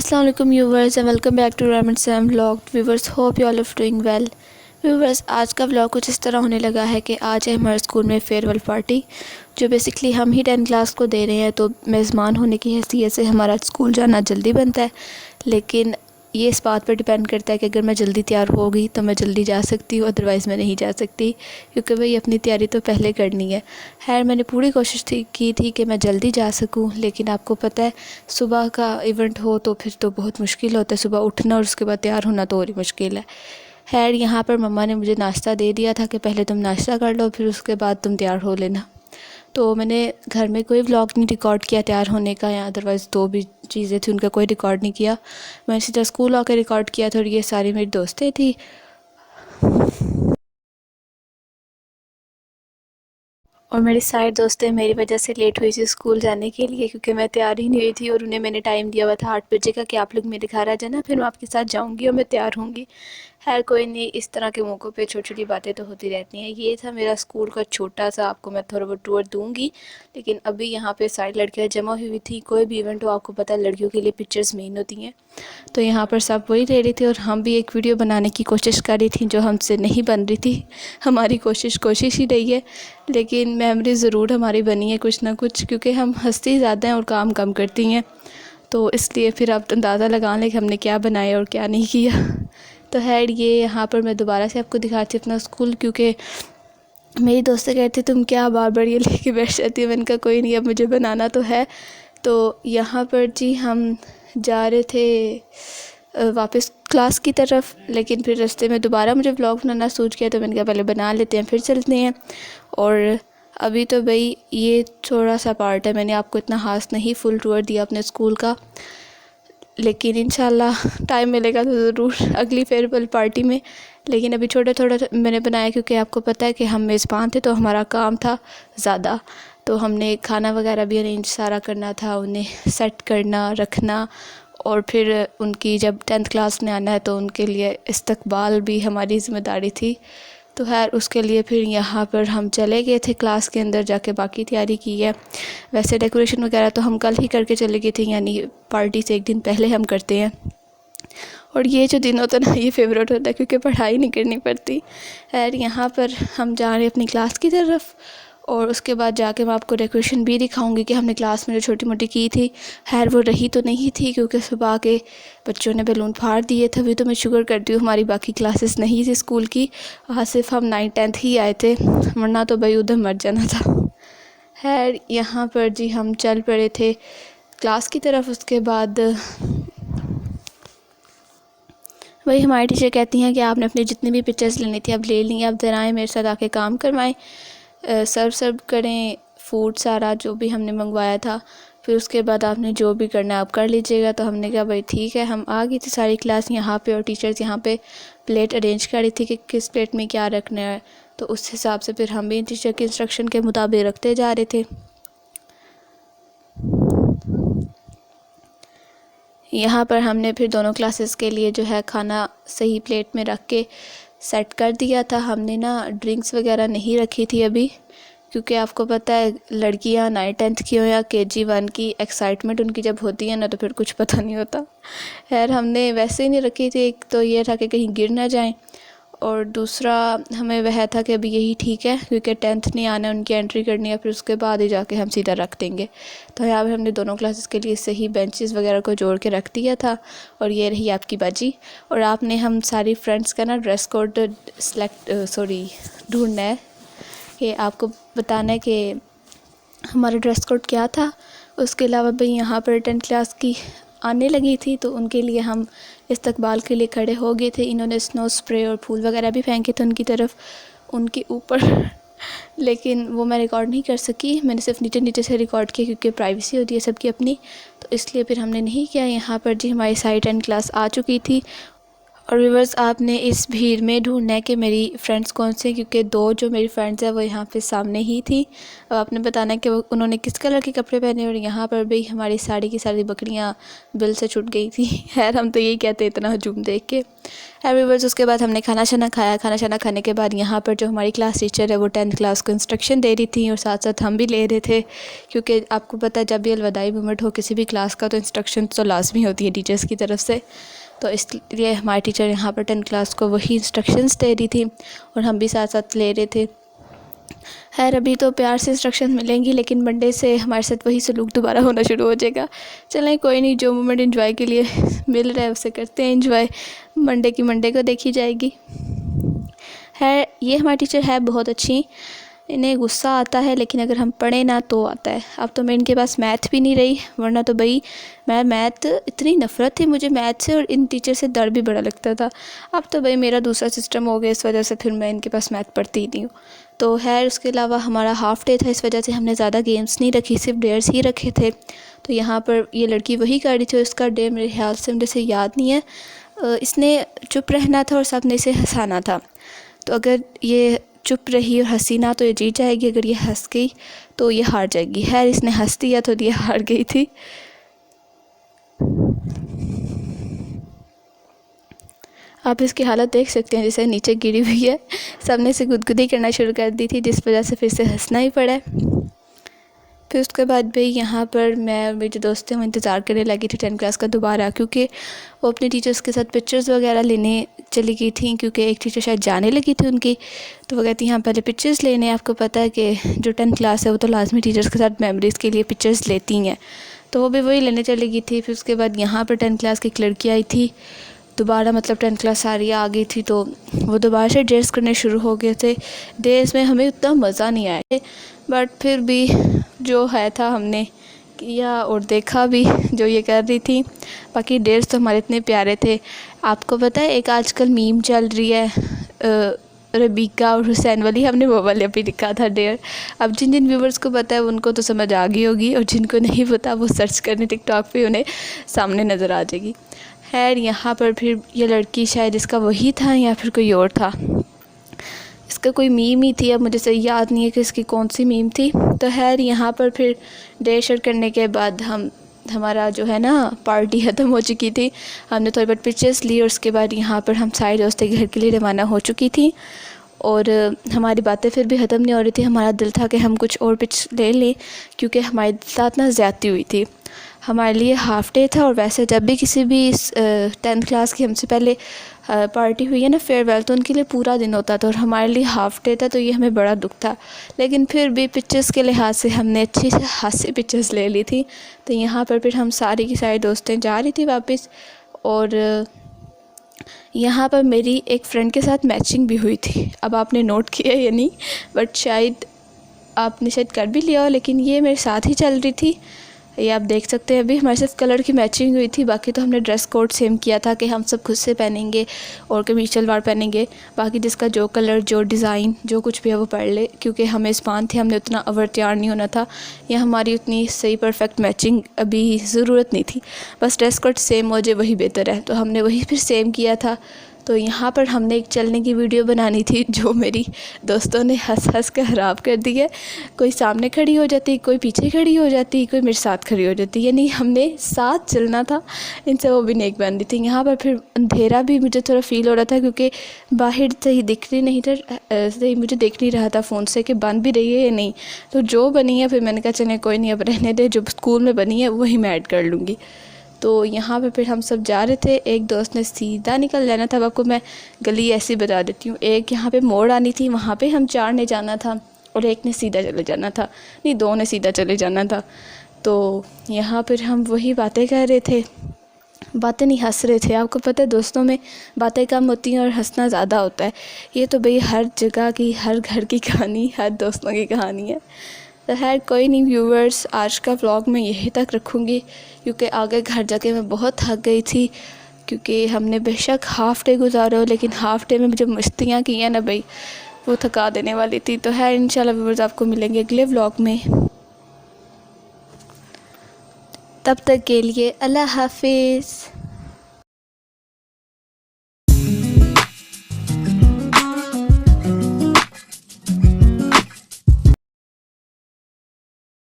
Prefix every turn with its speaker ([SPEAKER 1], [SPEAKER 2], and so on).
[SPEAKER 1] Assalamu alaikum viewers and welcome back to Raman Sam Vlog. Viewers, hope you all are doing well. Viewers, आज का vlog कुछ इस तरह होने लगा है कि आज है हमारे स्कूल में फेयरवेल पार्टी, जो बेसिकली हम ही 10 क्लास को दे रहे हैं। तो मेज़बान होने की हैसियत से हमारा स्कूल जाना जल्दी बनता है, लेकिन ये इस बात पर डिपेंड करता है कि अगर मैं जल्दी तैयार हो गई तो मैं जल्दी जा सकती हूँ, अदरवाइज़ मैं नहीं जा सकती, क्योंकि भाई अपनी तैयारी तो पहले करनी है। खैर, मैंने पूरी कोशिश की थी कि मैं जल्दी जा सकूँ, लेकिन आपको पता है सुबह का इवेंट हो तो फिर तो बहुत मुश्किल होता है। सुबह उठना और उसके बाद तैयार होना तो और ही मुश्किल है। खैर, यहाँ पर मम्मा ने मुझे नाश्ता दे दिया था कि पहले तुम नाश्ता कर लो, फिर उसके बाद तुम तैयार हो लेना। तो मैंने घर में कोई व्लॉग नहीं रिकॉर्ड किया तैयार होने का, या अदरवाइज़ तो भी चीज़ें थी उनका कोई रिकॉर्ड नहीं किया। मैंने सीधा स्कूल आकर रिकॉर्ड किया था, और ये सारी मेरी दोस्तें थी। और मेरी सारी दोस्तें मेरी वजह से लेट हुई थी स्कूल जाने के लिए, क्योंकि मैं तैयार ही नहीं हुई थी, और उन्हें मैंने टाइम दिया हुआ था 8 बजे का कि आप लोग मेरे घर आ जाना, फिर मैं आपके साथ जाऊंगी और मैं तैयार होंगी। खैर कोई नहीं, इस तरह के मौक़ों पे छोटी छोटी बातें तो होती रहती हैं। ये था मेरा स्कूल का छोटा सा, आपको मैं थोड़ा बहुत टूर दूँगी। लेकिन अभी यहाँ पे सारी लड़कियाँ जमा हुई थी। कोई भी इवेंट हो, आपको पता है लड़कियों के लिए पिक्चर्स मेन होती हैं, तो यहाँ पर सब वही ले रही थी, और हम भी एक वीडियो बनाने की कोशिश कर रही थी जो हमसे नहीं बन रही थी। हमारी कोशिश ही रही है, लेकिन मेमोरी ज़रूर हमारी बनी है कुछ ना कुछ, क्योंकि हम हंसती ज़्यादा हैं और काम कम करती हैं। तो इसलिए फिर आप अंदाज़ा लगा लें कि हमने क्या बनाया और क्या नहीं किया। तो खैर, ये यहाँ पर मैं दोबारा से आपको दिखाती हूँ अपना स्कूल, क्योंकि मेरी दोस्तें कहती तुम क्या बार बार ये लेके बैठ जाती हो। मैंने कहा कोई नहीं, अब मुझे बनाना तो है। तो यहाँ पर जी हम जा रहे थे वापस क्लास की तरफ, लेकिन फिर रास्ते में दोबारा मुझे व्लॉग बनाना सूझ गया, तो मैंने कहा पहले बना लेते हैं फिर चलते हैं। और अभी तो भाई ये थोड़ा सा पार्ट है, मैंने आपको इतना खास नहीं फुल टूर दिया अपने स्कूल का, लेकिन इंशाल्लाह टाइम मिलेगा तो ज़रूर अगली फेयरवेल पार्टी में। लेकिन अभी छोटा थोड़ा मैंने बनाया, क्योंकि आपको पता है कि हम मेज़बान थे, तो हमारा काम था ज़्यादा। तो हमने खाना वगैरह भी अरेंज सारा करना था, उन्हें सेट करना, रखना, और फिर उनकी जब 10th क्लास में आना है तो उनके लिए इस्तकबाल भी हमारी ज़िम्मेदारी थी। तो खैर उसके लिए फिर यहाँ पर हम चले गए थे क्लास के अंदर, जाके बाकी तैयारी की है। वैसे डेकोरेशन वगैरह तो हम कल ही करके चले गए थे, यानी पार्टी से एक दिन पहले हम करते हैं। और ये जो दिन होता है ना, ये फेवरेट होता है, क्योंकि पढ़ाई नहीं करनी पड़ती। खैर, यहाँ पर हम जा रहे हैं अपनी क्लास की तरफ, और उसके बाद जाके मैं आपको डेकोरेशन भी दिखाऊंगी कि हमने क्लास में जो छोटी मोटी की थी। खैर वो रही तो नहीं थी, क्योंकि सुबह के बच्चों ने बैलून फाड़ दिए थे। अभी तो मैं शुक्र करती हूँ हमारी बाकी क्लासेस नहीं थी स्कूल की, आज सिर्फ हम 9th 10th ही आए थे, वरना तो भाई उधर मर जाना था। खैर, यहाँ पर जी हम चल पड़े थे क्लास की तरफ। उसके बाद वही हमारी टीचर कहती हैं कि आपने अपनी जितनी भी पिक्चर्स लेनी थी अब ले ली, अब ज़रा आएँ मेरे साथ आके काम करवाएं, सर्व करें फूड सारा जो भी हमने मंगवाया था, फिर उसके बाद आपने जो भी करना है आप कर लीजिएगा। तो हमने कहा भाई ठीक है। हम आ गई थी सारी क्लास यहाँ पे, और टीचर्स यहाँ पे प्लेट अरेंज कर रही थी कि किस प्लेट में क्या रखना है, तो उस हिसाब से फिर हम भी टीचर के इंस्ट्रक्शन के मुताबिक रखते जा रहे थे। यहाँ पर हमने फिर दोनों क्लासेस के लिए जो है खाना सही प्लेट में रख के सेट कर दिया था। हमने ना ड्रिंक्स वगैरह नहीं रखी थी अभी, क्योंकि आपको पता है लड़कियाँ 9th 10th की हो या KG 1 की, एक्साइटमेंट उनकी जब होती है ना तो फिर कुछ पता नहीं होता। खैर हमने वैसे ही नहीं रखी थी। एक तो ये था कि कहीं गिर ना जाएं, और दूसरा हमें वह था कि अभी यही ठीक है, क्योंकि 10th नहीं आना, उनकी एंट्री करनी है, फिर उसके बाद ही जाके हम सीधा रख देंगे। तो यहाँ पर हमने दोनों क्लासेस के लिए सही बेंचेस वगैरह को जोड़ के रख दिया था। और ये रही आपकी बाजी। और आपने हम सारी फ्रेंड्स का ना ड्रेस कोड ढूंढना है, कि आपको बताना है कि हमारा ड्रेस कोड क्या था। उसके अलावा भाई यहाँ पर 10th क्लास की आने लगी थी, तो उनके लिए हम इस्तकबाल के लिए खड़े हो गए थे। इन्होंने स्नो स्प्रे और फूल वगैरह भी फेंके थे उनकी तरफ, उनके ऊपर लेकिन वो मैं रिकॉर्ड नहीं कर सकी, मैंने सिर्फ नीचे नीचे से रिकॉर्ड किया, क्योंकि प्राइवेसी होती है सबकी अपनी, तो इसलिए फिर हमने नहीं किया। यहाँ पर जी हमारी सारी 10th क्लास आ चुकी थी, और व्यूअर्स आपने इस भीड़ में ढूंढना है कि मेरी फ्रेंड्स कौन से, क्योंकि दो जो मेरी फ्रेंड्स हैं वो यहाँ पे सामने ही थी। अब आपने बताना है कि वो उन्होंने किस कलर के कपड़े पहने, और यहाँ पर भी हमारी साड़ी की सारी बकरियाँ बिल से छूट गई थी। खैर हम तो यही कहते इतना हजूम देख के। व्यूअर्स उसके बाद हमने खाना शाना खाया। खाना शाना खाने के बाद यहाँ पर जो हमारी क्लास टीचर है वो 10th क्लास को इंस्ट्रक्शन दे रही थी, और साथ साथ हम भी ले रहे थे, क्योंकि आपको पता है जब भी अलविदाई मोमेंट हो किसी भी क्लास का तो इंस्ट्रक्शन तो लाजमी होती है टीचर्स की तरफ से। तो इसलिए हमारे टीचर यहाँ पर 10th क्लास को वही इंस्ट्रक्शंस दे रही थी, और हम भी साथ साथ ले रहे थे। खैर अभी तो प्यार से इंस्ट्रक्शन मिलेंगी, लेकिन मंडे से हमारे साथ वही सलूक दोबारा होना शुरू हो जाएगा। चलें कोई नहीं, जो मोमेंट एंजॉय के लिए मिल रहा है उसे करते हैं एंजॉय। मंडे की मंडे को देखी जाएगी। है ये हमारी टीचर है बहुत अच्छी, इन्हें गुस्सा आता है लेकिन अगर हम पढ़ें ना तो आता है। अब तो मैं इनके पास मैथ भी नहीं रही, वरना तो भाई मैं मैथ इतनी नफ़रत थी मुझे मैथ से, और इन टीचर से डर भी बड़ा लगता था। अब तो भाई मेरा दूसरा सिस्टम हो गया, इस वजह से फिर मैं इनके पास मैथ पढ़ती ही नहीं हूँ। तो खैर उसके अलावा हमारा हाफ़ डे था, इस वजह से हमने ज़्यादा गेम्स नहीं रखी, सिर्फ डेयर्स ही रखे थे। तो यहाँ पर ये लड़की वही कर रही थी, इसका डे मेरे ख्याल से मुझे याद नहीं है। इसने चुप रहना था और सबने इसे हंसाना था। तो अगर ये चुप रही और हंसी ना तो ये जीत जाएगी, अगर ये हंस गई तो ये हार जाएगी। खैर इसने हंस दिया तो ये हार गई थी। आप इसकी हालत देख सकते हैं, जैसे नीचे गिरी हुई है। सबने से गुदगुदी करना शुरू कर दी थी, जिस वजह से फिर से हंसना ही पड़ा। फिर उसके बाद भी यहाँ पर मैं और मेरे दोस्त थे वो इंतज़ार करने लगी थी 10th क्लास का दोबारा, क्योंकि वो अपने टीचर्स के साथ पिक्चर्स वगैरह लेने चली गई थी, क्योंकि एक टीचर शायद जाने लगी थी उनकी। तो वो कहती यहाँ पहले पिक्चर्स लेने। आपको पता है कि जो 10th क्लास है वो तो लाजमी टीचर्स के साथ मेमोरीज़ के लिए पिक्चर्स लेती हैं, तो वो भी वही लेने चली गई थी। फिर उसके बाद यहाँ पर 10th क्लास की एक लड़की आई थी दोबारा, मतलब 10th क्लास सारी आ गई थी, तो वो दोबारा से डेट्स करने शुरू हो गए थे। डेट्स में हमें उतना मज़ा नहीं आया, बट फिर भी जो है था हमने किया और देखा भी जो ये कर रही थी। बाकी डेट्स तो हमारे इतने प्यारे थे। आपको पता है एक आजकल मीम चल रही है रबीका और हुसैन वाली, हमने वो वाले भी लिखा था डेयर। अब जिन जिन व्यूवर्स को पता है उनको तो समझ आ गई होगी, और जिनको नहीं पता वो सर्च करने टिकटॉक पे उन्हें सामने नज़र आ जाएगी। खैर यहाँ पर फिर ये लड़की शायद इसका वही था या फिर कोई और था, इसका कोई मीम ही थी, अब मुझे सही याद नहीं है कि इसकी कौन सी मीम थी। तो खैर यहाँ पर फिर डे शर करने के बाद हमारा जो है ना पार्टी ख़त्म हो चुकी थी। हमने थोड़ी बहुत पिक्चर्स ली, और उसके बाद यहाँ पर हम सारे दोस्तों के घर के लिए रवाना हो चुकी थी, और हमारी बातें फिर भी ख़त्म नहीं हो रही थी। हमारा दिल था कि हम कुछ और पिक्स ले लें, क्योंकि हमारे साथ ना ज़्यादती हुई थी। हमारे लिए हाफ़ डे था, और वैसे जब भी किसी भी 10th क्लास की हमसे पहले पार्टी हुई है ना फेयरवेल, तो उनके लिए पूरा दिन होता था, और हमारे लिए हाफ़ डे था, तो ये हमें बड़ा दुख था। लेकिन फिर भी पिक्चर्स के लिहाज से हमने अच्छी से हाथ पिक्चर्स ले ली थी। तो यहाँ पर फिर हम सारी की सारी दोस्तें जा रही थी वापस, और यहाँ पर मेरी एक फ़्रेंड के साथ मैचिंग भी हुई थी। अब आपने नोट किया या नहीं, बट शायद आपने शायद कर भी लिया हो, लेकिन ये मेरे साथ ही चल रही थी। ये आप देख सकते हैं, अभी हमारे साथ कलर की मैचिंग हुई थी। बाकी तो हमने ड्रेस कोड सेम किया था कि हम सब खुद से पहनेंगे और कमीज शलवार पहनेंगे, बाकी जिसका जो कलर जो डिज़ाइन जो कुछ भी है वो पढ़ ले, क्योंकि हम मेज़बान थे, हमने उतना अवर तैयार नहीं होना था, या हमारी उतनी सही परफेक्ट मैचिंग अभी ज़रूरत नहीं थी। बस ड्रेस कोड सेम हो जाए वही बेहतर है, तो हमने वही फिर सेम किया था। तो यहाँ पर हमने एक चलने की वीडियो बनानी थी, जो मेरी दोस्तों ने हंस हंस कर ख़राब कर दी है। कोई सामने खड़ी हो जाती, कोई पीछे खड़ी हो जाती, कोई मेरे साथ खड़ी हो जाती, यानी हमने साथ चलना था। इनसे वो भी नेक बन रही थी। यहाँ पर फिर अंधेरा भी मुझे थोड़ा फ़ील हो रहा था, क्योंकि बाहर सही दिख रही नहीं था, सही मुझे देख नहीं रहा था फ़ोन से कि बन भी रही है या नहीं। तो जो बनी है फिर मैंने कहा चलें कोई नहीं, अब रहने दे, जो स्कूल में बनी है वही मैं ऐड कर लूँगी। तो यहाँ पे फिर हम सब जा रहे थे। एक दोस्त ने सीधा निकल जाना था। अब आपको मैं गली ऐसी बता देती हूँ, एक यहाँ पे मोड़ आनी थी, वहाँ पे हम 4 ने जाना था, और एक ने सीधा चले जाना था, नहीं 2 ने सीधा चले जाना था। तो यहाँ पर हम वही बातें कर रहे थे, बातें नहीं हंस रहे थे। आपको पता है दोस्तों में बातें कम होती हैं और हंसना ज़्यादा होता है। ये तो भाई हर जगह की, हर घर की कहानी, हर दोस्तों की कहानी है। तो खैर कोई नहीं व्यूवर्स, आज का व्लॉग मैं यहीं तक रखूँगी, क्योंकि आगे घर जाके मैं बहुत थक गई थी। क्योंकि हमने बेशक हाफ़ डे गुजारा हो, लेकिन हाफ़ डे में जो मस्तियाँ की हैं ना भाई, वो थका देने वाली थी। तो है इंशाल्लाह व्यूवर्स आपको मिलेंगे अगले व्लॉग में। तब तक के लिए अल्लाह हाफिज़।